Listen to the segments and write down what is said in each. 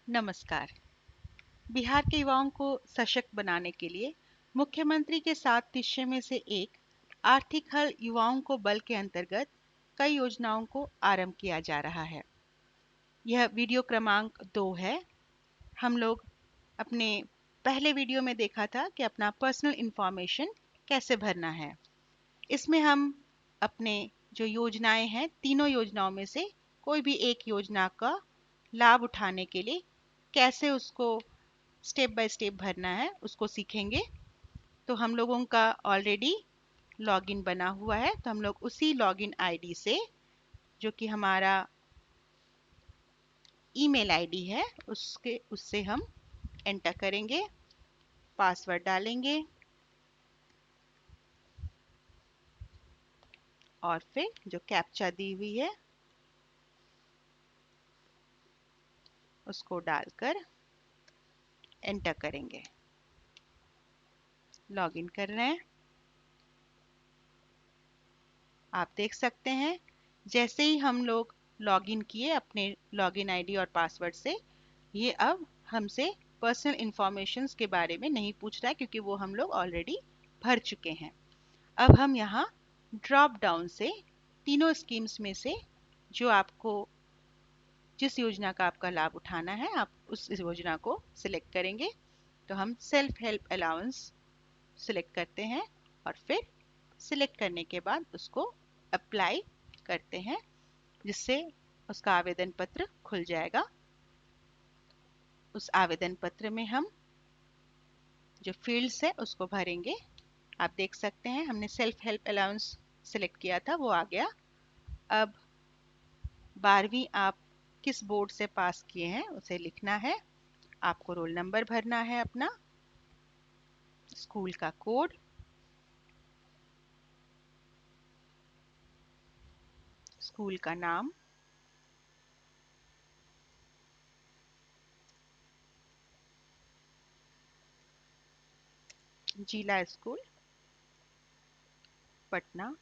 नमस्कार। बिहार के युवाओं को सशक्त बनाने के लिए मुख्यमंत्री के 7 निश्चय में से एक आर्थिक हल युवाओं को बल के अंतर्गत कई योजनाओं को आरंभ किया जा रहा है। यह वीडियो क्रमांक 2 है। हम लोग अपने पहले वीडियो में देखा था कि अपना पर्सनल इंफॉर्मेशन कैसे भरना है। इसमें हम अपने जो योजनाएं हैं, तीनों योजनाओं में से कोई भी एक योजना का लाभ उठाने के लिए कैसे उसको स्टेप बाय स्टेप भरना है उसको सीखेंगे। तो हम लोगों का ऑलरेडी लॉगिन बना हुआ है, तो हम लोग उसी लॉगिन आईडी से, जो कि हमारा ईमेल आईडी है, उससे हम एंटर करेंगे, पासवर्ड डालेंगे और फिर जो कैप्चा दी हुई है उसको डालकर एंटर करेंगे। लॉगिन कर रहे हैं। आप देख सकते हैं जैसे ही हम लोग लॉगिन किए अपने लॉगिन आईडी और पासवर्ड से, ये अब हमसे पर्सनल इंफॉर्मेशंस के बारे में नहीं पूछ रहा है क्योंकि वो हम लोग ऑलरेडी भर चुके हैं। अब हम यहाँ ड्रॉप डाउन से तीनों स्कीम्स में से जो आपको जिस योजना का आपका लाभ उठाना है आप उस योजना को सिलेक्ट करेंगे। तो हम सेल्फ हेल्प अलाउंस सिलेक्ट करते हैं और फिर सिलेक्ट करने के बाद उसको अप्लाई करते हैं, जिससे उसका आवेदन पत्र खुल जाएगा। उस आवेदन पत्र में हम जो फील्ड्स है उसको भरेंगे। आप देख सकते हैं हमने सेल्फ हेल्प अलाउंस सिलेक्ट किया था, वो आ गया। अब 12वीं आप किस बोर्ड से पास किए हैं उसे लिखना है। आपको रोल नंबर भरना है, अपना स्कूल का कोड, स्कूल का नाम, जिला स्कूल पटना,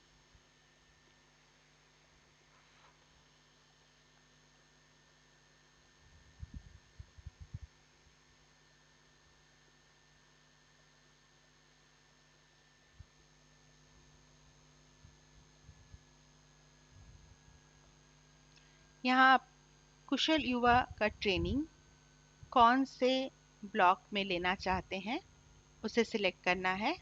यहाँ आप कुशल युवा का ट्रेनिंग कौन से ब्लॉक में लेना चाहते हैं उसे सिलेक्ट करना है।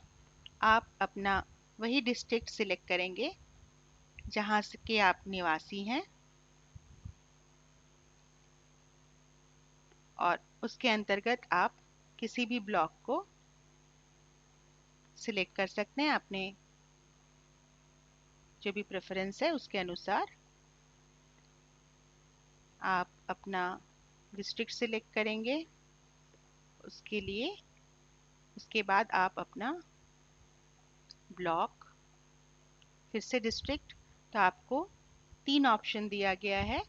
आप अपना वही डिस्ट्रिक्ट सिलेक्ट करेंगे जहाँ से के आप निवासी हैं और उसके अंतर्गत आप किसी भी ब्लॉक को सिलेक्ट कर सकते हैं अपने जो भी प्रेफरेंस है उसके अनुसार। आप अपना डिस्ट्रिक्ट सिलेक्ट करेंगे, उसके लिए उसके बाद आप अपना ब्लॉक, फिर से डिस्ट्रिक्ट। तो आपको 3 ऑप्शन दिया गया है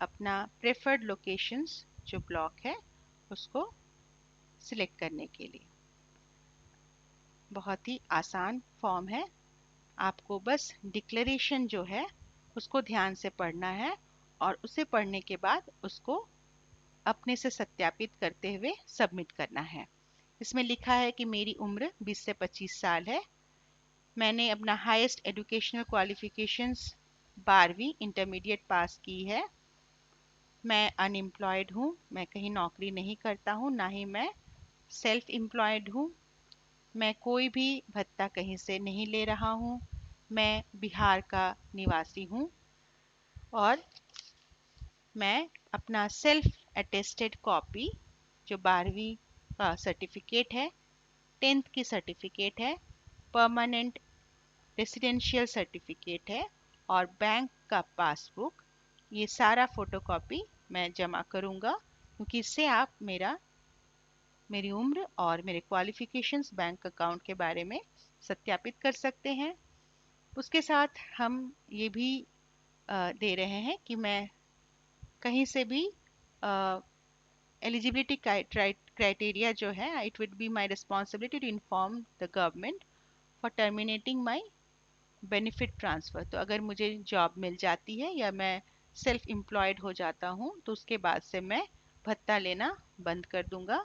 अपना प्रेफर्ड लोकेशंस जो ब्लॉक है उसको सिलेक्ट करने के लिए। बहुत ही आसान फॉर्म है, आपको बस डिक्लेरेशन जो है उसको ध्यान से पढ़ना है और उसे पढ़ने के बाद उसको अपने से सत्यापित करते हुए सबमिट करना है। इसमें लिखा है कि मेरी उम्र 20 से 25 साल है। मैंने अपना हाईएस्ट एजुकेशनल क्वालिफिकेशंस 12वीं इंटरमीडिएट पास की है। मैं अनएम्प्लॉयड हूँ, मैं कहीं नौकरी नहीं करता हूँ, ना ही मैं सेल्फ एम्प्लॉयड हूँ। मैं कोई भी भत्ता कहीं से नहीं ले रहा हूँ। मैं बिहार का निवासी हूँ और मैं अपना सेल्फ अटेस्टेड कॉपी जो 12वीं का सर्टिफिकेट है, 10th की सर्टिफिकेट है, परमानेंट रेसिडेंशियल सर्टिफिकेट है और बैंक का पासबुक, ये सारा फोटोकॉपी मैं जमा करूँगा क्योंकि इससे आप मेरी उम्र और मेरे क्वालिफिकेशंस बैंक अकाउंट के बारे में सत्यापित कर सकते हैं। उसके साथ हम ये भी दे रहे हैं कि मैं कहीं से भी एलिजिबिलिटी क्राइटेरिया जो है, it would be my responsibility to inform the government for terminating my benefit transfer. तो अगर मुझे जॉब मिल जाती है या मैं सेल्फ एम्प्लॉयड हो जाता हूँ तो उसके बाद से मैं भत्ता लेना बंद कर दूंगा।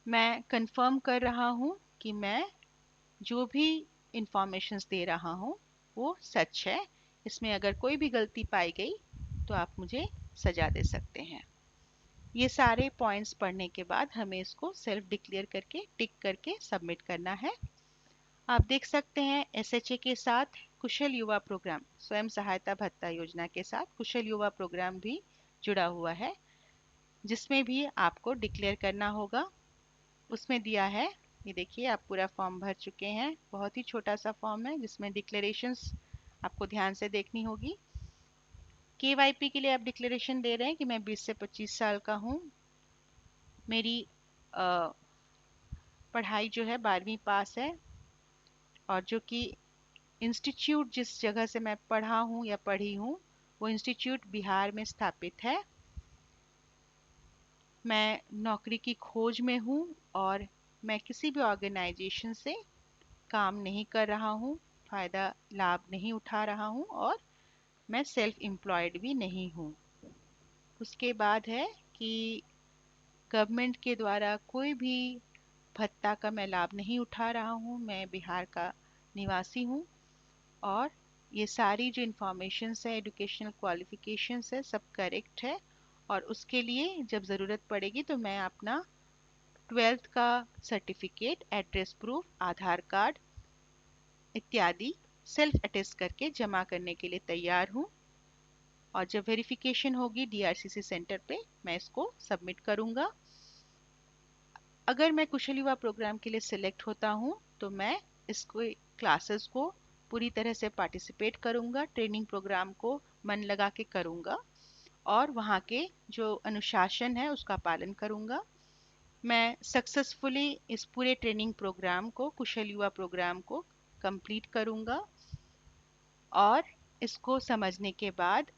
मैं कंफर्म कर रहा हूँ कि मैं जो भी इंफॉर्मेशंस दे रहा हूँ वो सच है। इसमें अगर कोई भी गलती पाई गई तो आप मुझे सजा दे सकते हैं। ये सारे पॉइंट्स पढ़ने के बाद हमें इसको सेल्फ डिक्लेयर करके टिक करके सबमिट करना है। आप देख सकते हैं एसएचए के साथ कुशल युवा प्रोग्राम, स्वयं सहायता भत्ता योजना के साथ कुशल युवा प्रोग्राम भी जुड़ा हुआ है, जिसमें भी आपको डिक्लेयर करना होगा। उसमें दिया है, ये देखिए आप पूरा फॉर्म भर चुके हैं। बहुत ही छोटा सा फॉर्म है जिसमें डिक्लेरेशंस आपको ध्यान से देखनी होगी। केवाईपी के लिए आप डिक्लेरेशन दे रहे हैं कि मैं 20 से 25 साल का हूँ, मेरी पढ़ाई जो है 12वीं पास है, और जो कि इंस्टीट्यूट जिस जगह से मैं पढ़ा हूँ या पढ़ी हूँ वो इंस्टीट्यूट बिहार में स्थापित है। मैं नौकरी की खोज में हूँ और मैं किसी भी ऑर्गेनाइजेशन से काम नहीं कर रहा हूँ, फायदा लाभ नहीं उठा रहा हूँ, और मैं सेल्फ एम्प्लॉयड भी नहीं हूँ। उसके बाद है कि गवर्नमेंट के द्वारा कोई भी भत्ता का मैं लाभ नहीं उठा रहा हूँ, मैं बिहार का निवासी हूँ, और ये सारी जो इंफॉर्मेशंस है, एजुकेशनल क्वालिफिकेशंस है, सब करेक्ट है। और उसके लिए जब ज़रूरत पड़ेगी तो मैं अपना 12th का सर्टिफिकेट, एड्रेस प्रूफ, आधार कार्ड इत्यादि सेल्फ अटेस्ट करके जमा करने के लिए तैयार हूँ। और जब वेरिफिकेशन होगी डीआरसीसी सेंटर पे मैं इसको सबमिट करूँगा। अगर मैं कुशल युवा प्रोग्राम के लिए सिलेक्ट होता हूँ तो मैं इसको क्लासेस को पूरी तरह से पार्टिसिपेट करूँगा, ट्रेनिंग प्रोग्राम को मन लगा के करूँगा, और वहाँ के जो अनुशासन है उसका पालन करूँगा। मैं सक्सेसफुली इस पूरे ट्रेनिंग प्रोग्राम को, कुशल युवा प्रोग्राम को कंप्लीट करूँगा, और इसको समझने के बाद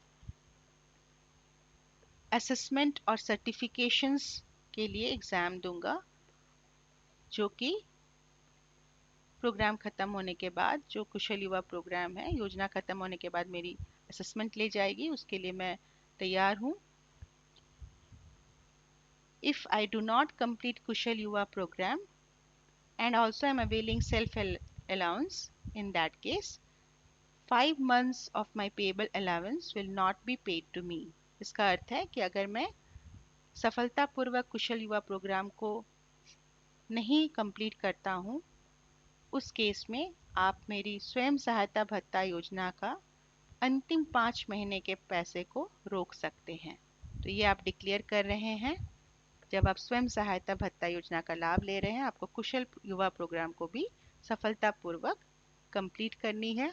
असेसमेंट और सर्टिफिकेशंस के लिए एग्ज़ाम दूंगा, जो कि प्रोग्राम ख़त्म होने के बाद, जो कुशल युवा प्रोग्राम है योजना ख़त्म होने के बाद मेरी असेसमेंट ले जाएगी। उसके लिए मैं तैयार हूँ। If I do not complete कुशल युवा program and also am availing self allowance, in that case 5 months of my payable allowance will not be paid to me। इसका अर्थ है कि अगर मैं सफलतापूर्वक कुशल युवा प्रोग्राम को नहीं कंप्लीट करता हूँ, उस केस में आप मेरी स्वयं सहायता भत्ता योजना का अंतिम 5 महीने के पैसे को रोक सकते हैं। तो ये आप डिक्लेयर कर रहे हैं। जब आप स्वयं सहायता भत्ता योजना का लाभ ले रहे हैं, आपको कुशल युवा प्रोग्राम को भी सफलतापूर्वक कंप्लीट करनी है।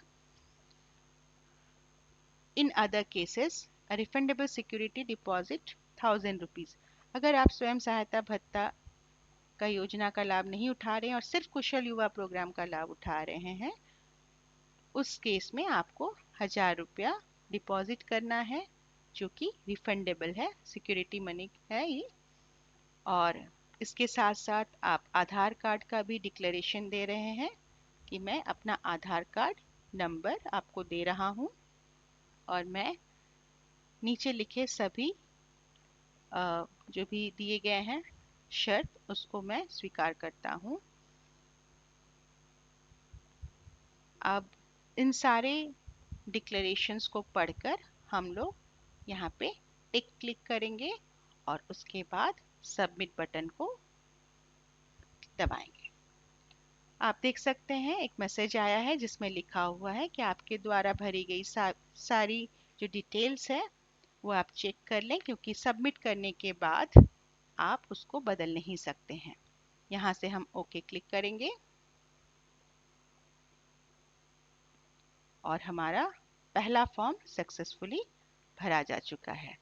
In other cases a refundable security deposit 1000 rupees. अगर आप स्वयं सहायता भत्ता का योजना का लाभ नहीं उठा रहे हैं और सिर्फ कुशल युवा प्रोग्राम का लाभ उठा रहे हैं, उस केस में आपको 1000 रुपया डिपॉजिट करना है, जो कि रिफंडेबल है, सिक्योरिटी मनी है ये। और इसके साथ साथ आप आधार कार्ड का भी डिक्लेरेशन दे रहे हैं कि मैं अपना आधार कार्ड नंबर आपको दे रहा हूँ, और मैं नीचे लिखे सभी जो भी दिए गए हैं शर्त, उसको मैं स्वीकार करता हूँ। अब इन सारे डिक्लेरेशंस को पढ़कर हम लोग यहाँ पे टिक क्लिक करेंगे और उसके बाद सबमिट बटन को दबाएंगे। आप देख सकते हैं एक मैसेज आया है जिसमें लिखा हुआ है कि आपके द्वारा भरी गई सारी जो डिटेल्स है वो आप चेक कर लें, क्योंकि सबमिट करने के बाद आप उसको बदल नहीं सकते हैं। यहाँ से हम ओके क्लिक करेंगे और हमारा पहला फॉर्म सक्सेसफुली भरा जा चुका है।